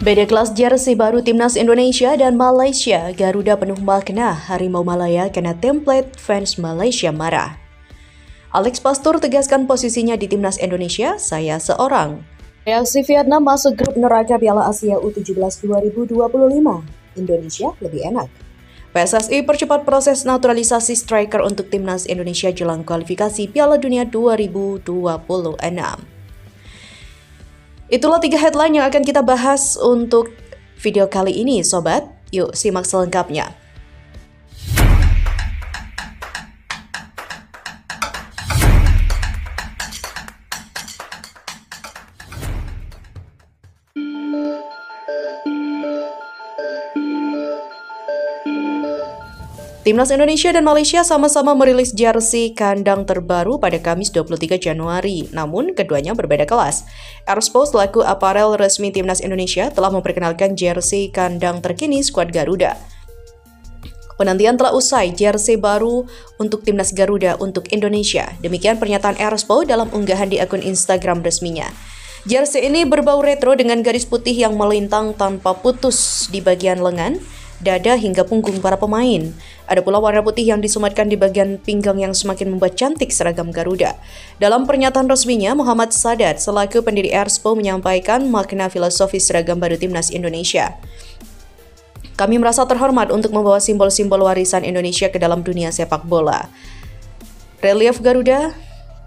Beda kelas jersey baru Timnas Indonesia dan Malaysia, Garuda penuh makna, Harimau Malaya kena template fans Malaysia marah. Alex Pastur tegaskan posisinya di Timnas Indonesia, saya seorang. Reaksi Vietnam masuk grup neraka Piala Asia U17 2025, Indonesia lebih enak. PSSI percepat proses naturalisasi striker untuk Timnas Indonesia jelang kualifikasi Piala Dunia 2026. Itulah 3 headline yang akan kita bahas untuk video kali ini, Sobat. Yuk simak selengkapnya. Timnas Indonesia dan Malaysia sama-sama merilis jersey kandang terbaru pada Kamis 23 Januari, namun keduanya berbeda kelas. Airspo selaku aparel resmi Timnas Indonesia telah memperkenalkan jersey kandang terkini skuad Garuda. Penantian telah usai, jersey baru untuk Timnas Garuda untuk Indonesia. Demikian pernyataan Airspo dalam unggahan di akun Instagram resminya. Jersey ini berbau retro dengan garis putih yang melintang tanpa putus di bagian lengan, dada hingga punggung para pemain. Ada pula warna putih yang disematkan di bagian pinggang yang semakin membuat cantik seragam Garuda. Dalam pernyataan resminya, Muhammad Sadat selaku pendiri Airspo menyampaikan makna filosofis seragam baru Timnas Indonesia. Kami merasa terhormat untuk membawa simbol-simbol warisan Indonesia ke dalam dunia sepak bola. Relief Garuda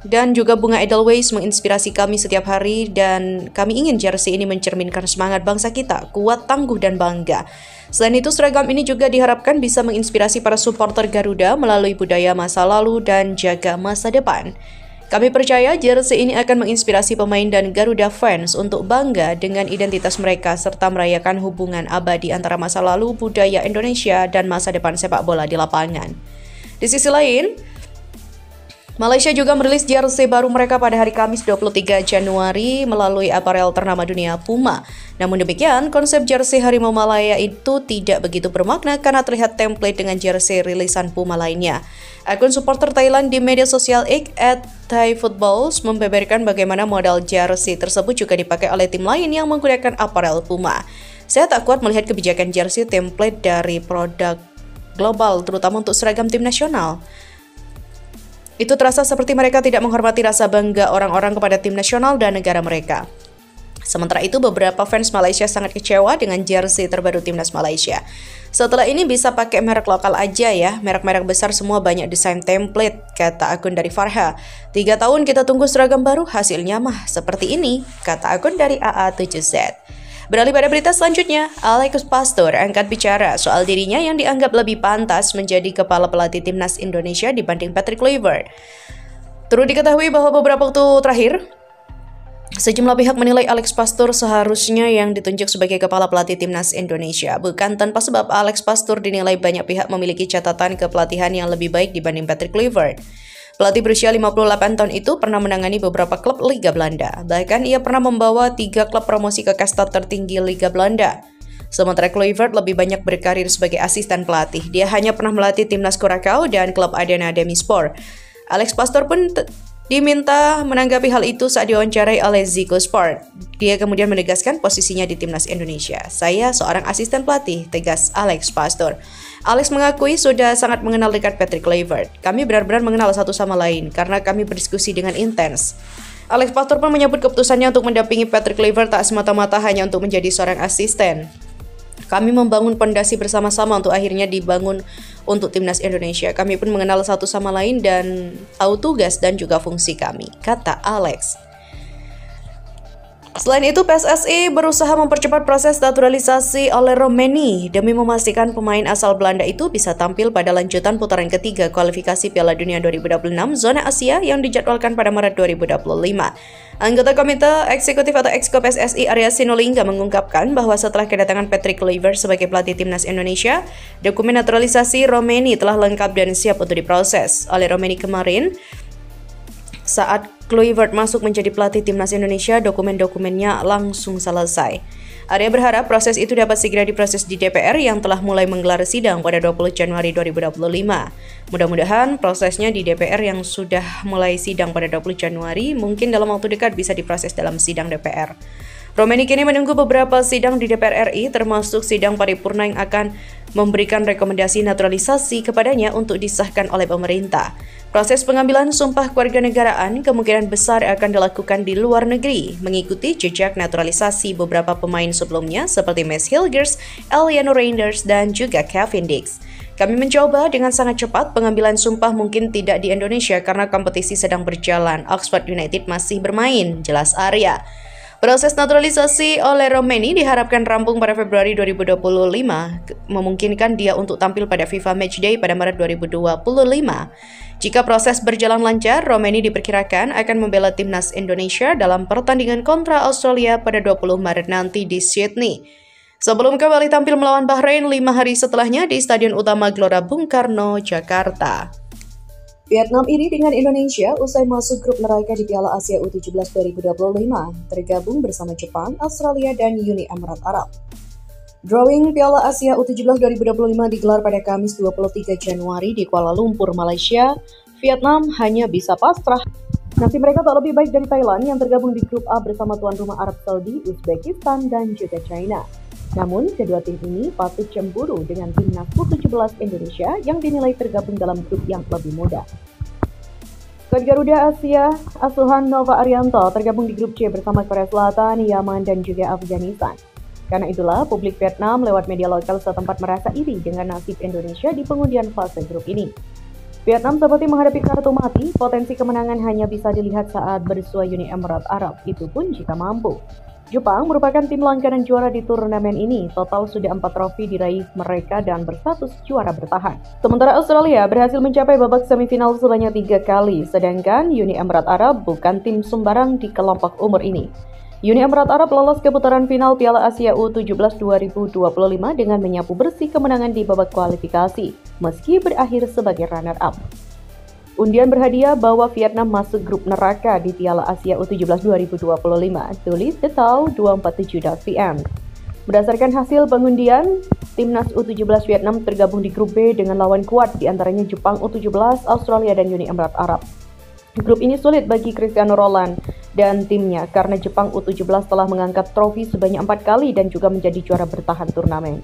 dan juga bunga Edelweiss menginspirasi kami setiap hari, dan kami ingin jersey ini mencerminkan semangat bangsa kita, kuat, tangguh, dan bangga. Selain itu, seragam ini juga diharapkan bisa menginspirasi para supporter Garuda melalui budaya masa lalu dan jaga masa depan. Kami percaya jersey ini akan menginspirasi pemain dan Garuda fans untuk bangga dengan identitas mereka serta merayakan hubungan abadi antara masa lalu, budaya Indonesia, dan masa depan sepak bola di lapangan. Di sisi lain, Malaysia juga merilis jersey baru mereka pada hari Kamis 23 Januari melalui aparel ternama dunia Puma. Namun demikian, konsep jersey Harimau Malaya itu tidak begitu bermakna karena terlihat template dengan jersey rilisan Puma lainnya. Akun supporter Thailand di media sosial X @thaifootballs membeberkan bagaimana modal jersey tersebut juga dipakai oleh tim lain yang menggunakan aparel Puma. Saya tak kuat melihat kebijakan jersey template dari produk global, terutama untuk seragam tim nasional. Itu terasa seperti mereka tidak menghormati rasa bangga orang-orang kepada tim nasional dan negara mereka. Sementara itu, beberapa fans Malaysia sangat kecewa dengan jersey terbaru Timnas Malaysia. Setelah ini bisa pakai merek lokal aja ya, merek-merek besar semua banyak desain template, kata akun dari Farha. 3 tahun kita tunggu seragam baru, hasilnya mah seperti ini, kata akun dari AA7Z. Beralih pada berita selanjutnya, Alex Pastur angkat bicara soal dirinya yang dianggap lebih pantas menjadi kepala pelatih Timnas Indonesia dibanding Patrick Kluivert. Turut diketahui bahwa beberapa waktu terakhir, sejumlah pihak menilai Alex Pastur seharusnya yang ditunjuk sebagai kepala pelatih Timnas Indonesia. Bukan tanpa sebab Alex Pastur dinilai banyak pihak memiliki catatan kepelatihan yang lebih baik dibanding Patrick Kluivert. Pelatih berusia 58 tahun itu pernah menangani beberapa klub Liga Belanda. Bahkan ia pernah membawa 3 klub promosi ke kasta tertinggi Liga Belanda. Sementara Kluivert lebih banyak berkarir sebagai asisten pelatih. Dia hanya pernah melatih timnas Curaçao dan klub Adana Demirspor. Alex Pastor pun diminta menanggapi hal itu saat diwawancarai oleh Zico Sport. Dia kemudian menegaskan posisinya di Timnas Indonesia. Saya seorang asisten pelatih, tegas Alex Pastor. Alex mengakui sudah sangat mengenal dekat Patrick Kluivert. Kami benar-benar mengenal satu sama lain karena kami berdiskusi dengan intens. Alex Pastor pun menyebut keputusannya untuk mendampingi Patrick Kluivert tak semata-mata hanya untuk menjadi seorang asisten. Kami membangun pondasi bersama-sama untuk akhirnya dibangun untuk Timnas Indonesia. Kami pun mengenal satu sama lain dan tahu tugas dan juga fungsi kami, kata Alex. Selain itu, PSSI berusaha mempercepat proses naturalisasi oleh Romeni demi memastikan pemain asal Belanda itu bisa tampil pada lanjutan putaran ketiga kualifikasi Piala Dunia 2026 zona Asia yang dijadwalkan pada Maret 2025. Anggota Komite Eksekutif atau Exco PSSI Arya Sinulinga mengungkapkan bahwa setelah kedatangan Patrick Kluivert sebagai pelatih Timnas Indonesia, dokumen naturalisasi Romeni telah lengkap dan siap untuk diproses oleh Romeni kemarin. Saat Kluivert masuk menjadi pelatih Timnas Indonesia, dokumen-dokumennya langsung selesai. Arya berharap proses itu dapat segera diproses di DPR yang telah mulai menggelar sidang pada 20 Januari 2025. Mudah-mudahan prosesnya di DPR yang sudah mulai sidang pada 20 Januari mungkin dalam waktu dekat bisa diproses dalam sidang DPR. Romeni kini menunggu beberapa sidang di DPR RI, termasuk sidang paripurna yang akan memberikan rekomendasi naturalisasi kepadanya untuk disahkan oleh pemerintah. Proses pengambilan sumpah kewarganegaraan kemungkinan besar akan dilakukan di luar negeri, mengikuti jejak naturalisasi beberapa pemain sebelumnya seperti Mads Hilgers, Eliano Reinders, dan juga Kevin Dix. Kami mencoba dengan sangat cepat, pengambilan sumpah mungkin tidak di Indonesia karena kompetisi sedang berjalan. Oxford United masih bermain, jelas Arya. Proses naturalisasi oleh Romeni diharapkan rampung pada Februari 2025, memungkinkan dia untuk tampil pada FIFA Matchday pada Maret 2025. Jika proses berjalan lancar, Romeni diperkirakan akan membela timnas Indonesia dalam pertandingan kontra Australia pada 20 Maret nanti di Sydney. Sebelum kembali tampil melawan Bahrain 5 hari setelahnya di Stadion Utama Gelora Bung Karno, Jakarta. Vietnam iri dengan Indonesia usai masuk grup neraka di Piala Asia U17 2025, tergabung bersama Jepang, Australia, dan Uni Emirat Arab. Drawing Piala Asia U17 2025 digelar pada Kamis 23 Januari di Kuala Lumpur, Malaysia. Vietnam hanya bisa pasrah. Nasib mereka tak lebih baik dari Thailand yang tergabung di grup A bersama tuan rumah Arab Saudi, Uzbekistan, dan juga China. Namun, kedua tim ini patut cemburu dengan timnas U17 Indonesia yang dinilai tergabung dalam grup yang lebih mudah. Skuad Garuda Asia asuhan Nova Arianto tergabung di grup C bersama Korea Selatan, Yaman, dan juga Afghanistan. Karena itulah, publik Vietnam lewat media lokal setempat merasa iri dengan nasib Indonesia di pengundian fase grup ini. Vietnam seperti menghadapi kartu mati, potensi kemenangan hanya bisa dilihat saat bersua Uni Emirat Arab, itu pun jika mampu. Jepang merupakan tim langganan juara di turnamen ini, total sudah 4 trofi diraih mereka dan berstatus juara bertahan. Sementara Australia berhasil mencapai babak semifinal sebanyak 3 kali, sedangkan Uni Emirat Arab bukan tim sembarang di kelompok umur ini. Uni Emirat Arab lolos ke putaran final Piala Asia U17 2025 dengan menyapu bersih kemenangan di babak kualifikasi, meski berakhir sebagai runner-up. Undian berhadiah bahwa Vietnam masuk grup neraka di Piala Asia U17 2025, tulis detail247.vn. Berdasarkan hasil pengundian, timnas U17 Vietnam tergabung di grup B dengan lawan kuat diantaranya Jepang U17, Australia, dan Uni Emirat Arab. Grup ini sulit bagi Cristiano Ronaldo dan timnya karena Jepang U17 telah mengangkat trofi sebanyak 4 kali dan juga menjadi juara bertahan turnamen.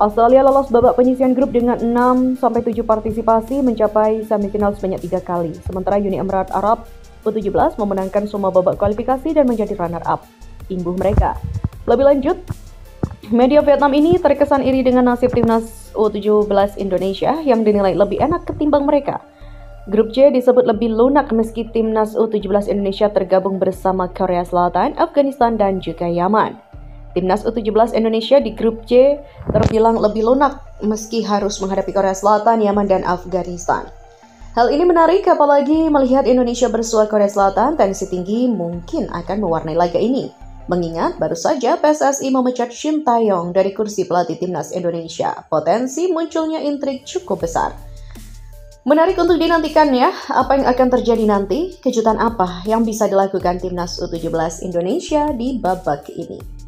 Australia lolos babak penyisihan grup dengan 6-7 partisipasi mencapai semifinal sebanyak 3 kali. Sementara Uni Emirat Arab U17 memenangkan semua babak kualifikasi dan menjadi runner-up. Imbuh mereka. Lebih lanjut, media Vietnam ini terkesan iri dengan nasib timnas U17 Indonesia yang dinilai lebih enak ketimbang mereka. Grup C disebut lebih lunak meski timnas U17 Indonesia tergabung bersama Korea Selatan, Afghanistan, dan juga Yaman. Timnas U17 Indonesia di grup C terbilang lebih lunak meski harus menghadapi Korea Selatan, Yaman, dan Afghanistan. Hal ini menarik apalagi melihat Indonesia bersua Korea Selatan, tensi tinggi mungkin akan mewarnai laga ini. Mengingat baru saja PSSI memecat Shin Tae-yong dari kursi pelatih timnas Indonesia, potensi munculnya intrik cukup besar. Menarik untuk dinantikan ya, apa yang akan terjadi nanti, kejutan apa yang bisa dilakukan timnas U17 Indonesia di babak ini.